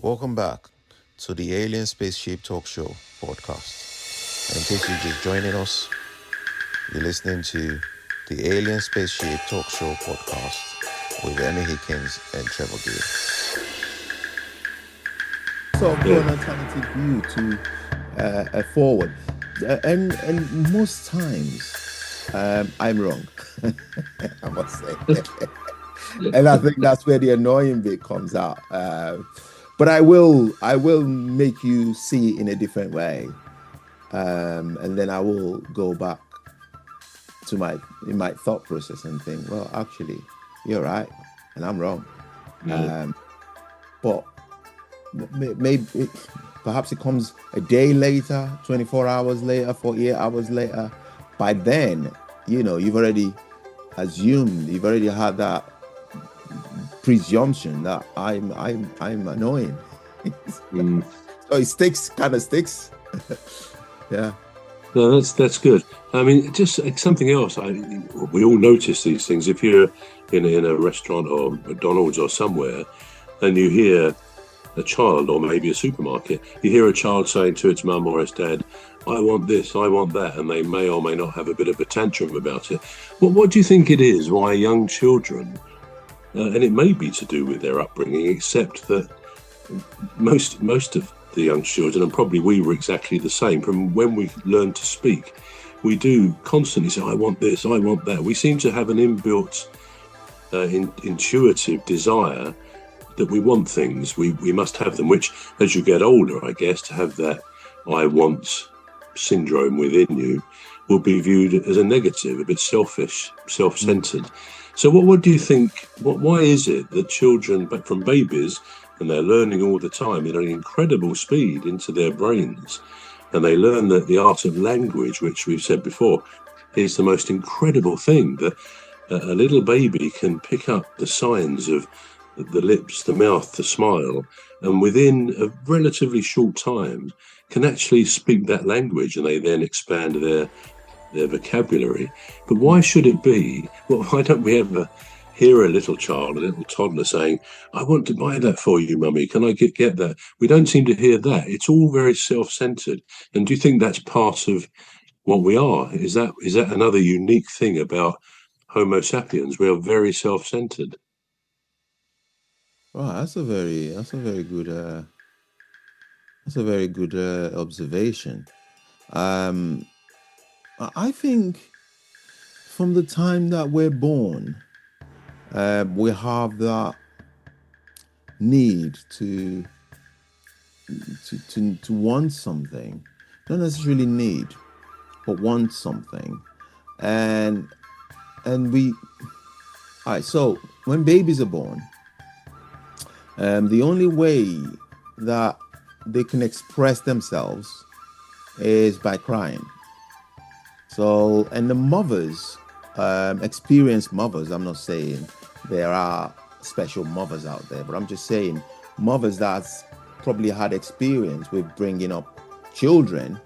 Welcome back to the Alien Spaceship Talkshow podcast. And in case you're just joining us, you're listening to the Alien Spaceship Talkshow podcast with Emmy Hikins and Trevor Gear. Sort of an alternative view to forward, and most times I'm wrong. I must say, and I think that's where the annoying bit comes out. But I will make you see in a different way, and then I will go back to my thought process and think, well, actually, you're right, and I'm wrong. But maybe perhaps it comes a day later, 24 hours later, 48 hours later. By then, you've already assumed, you've already had that presumption that I'm annoying. So it kind of sticks. Yeah. No, that's good. I mean, just something else. We all notice these things. If you're in a restaurant or McDonald's or somewhere, and you hear a child, or maybe a supermarket, you hear a child saying to its mum or its dad, I want this, I want that, and they may or may not have a bit of a tantrum about it. Well, what do you think it is why young children, and it may be to do with their upbringing, except that most of the young children, and probably we were exactly the same, from when we learned to speak, we do constantly say, I want this, I want that. We seem to have an inbuilt intuitive desire that we want things, we must have them, which as you get older, I guess, to have that I want syndrome within you will be viewed as a negative, a bit selfish, self-centered. So what do you think, why is it that children, but from babies, and they're learning all the time at an incredible speed into their brains, and they learn that the art of language, which we've said before, is the most incredible thing, that a little baby can pick up the signs of the lips, the mouth, the smile, and within a relatively short time can actually speak that language, and they then expand their vocabulary. But why should it be? Well, why don't we ever hear a little child, a little toddler saying, I want to buy that for you, mummy, can I get that? We don't seem to hear that. It's all very self-centered. And do you think that's part of what we are? Is that another unique thing about Homo sapiens? We are very self-centered. Wow, that's a very good observation. I think from the time that we're born, we have that need to want something, not necessarily need, but want something, and we. All right. So when babies are born, the only way that they can express themselves is by crying. So, and the mothers, experienced mothers, I'm not saying there are special mothers out there, but I'm just saying mothers that's probably had experience with bringing up children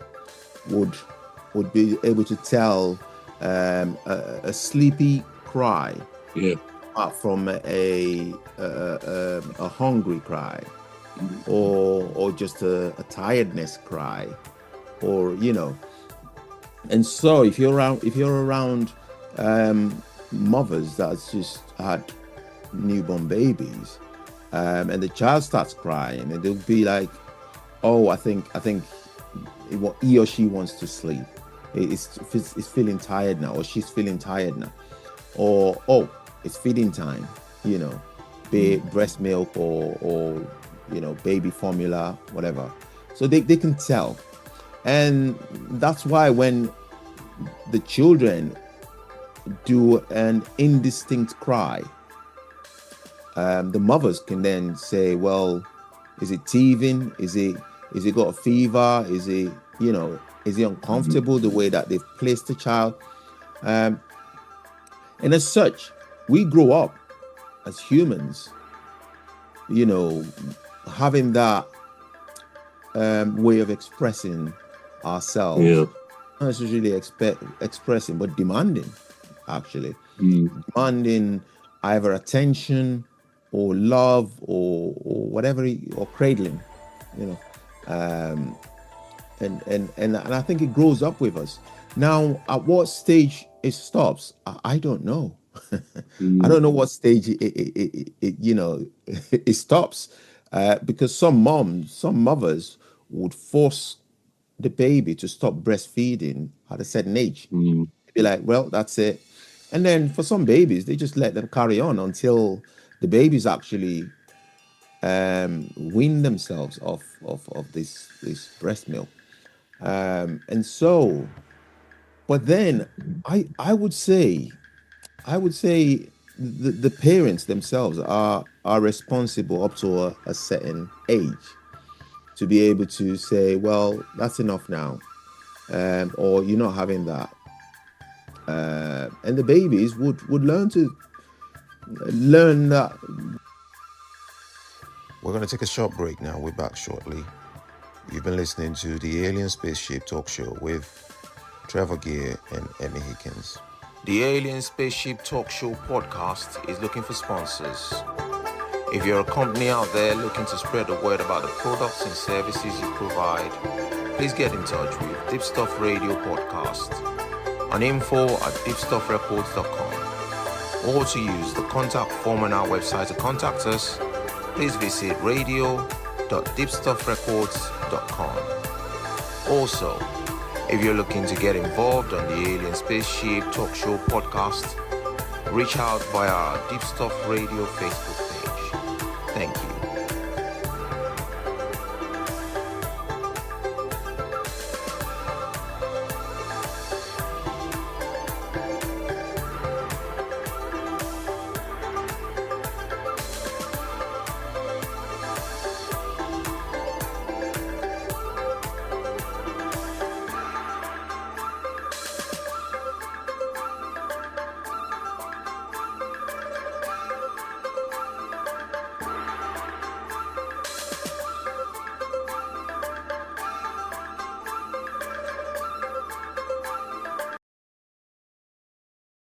would be able to tell a sleepy cry, apart from a hungry cry, or just a tiredness cry, or And so if you're around mothers that's just had newborn babies, and the child starts crying, and they'll be like, oh, I think he or she wants to sleep. It's feeling tired now, or she's feeling tired now, or oh, it's feeding time, be it breast milk or baby formula, whatever. So they can tell. And that's why when the children do an indistinct cry, the mothers can then say, well, is it teething? Is it got a fever? Is it uncomfortable the way that they've placed the child? And as such, we grow up as humans, having that way of expressing ourselves, not necessarily expressing, but demanding, actually. Demanding either attention or love or whatever, or cradling, you know. And I think it grows up with us. Now, at what stage it stops, I don't know. I don't know what stage it stops, because some mothers would force the baby to stop breastfeeding at a certain age. Be like, well, that's it. And then for some babies, they just let them carry on until the babies actually wean themselves of this breast milk. And so, but then I would say the parents themselves are responsible up to a certain age to be able to say, well, that's enough now, or you're not having that. And the babies would learn that. We're going to take a short break now. We're back shortly. You've been listening to the Alien Spaceship Talk Show with Trevor Gear and Emmy Hikins. The Alien Spaceship Talk Show podcast is looking for sponsors. If you're a company out there looking to spread the word about the products and services you provide, please get in touch with Deepstuff Radio Podcast on info@deepstuffrecords.com, or to use the contact form on our website to contact us, please visit radio.deepstuffrecords.com. Also, if you're looking to get involved on the Alien Spaceship Talk Show podcast, reach out via our Deepstuff Radio Facebook page. Thank you.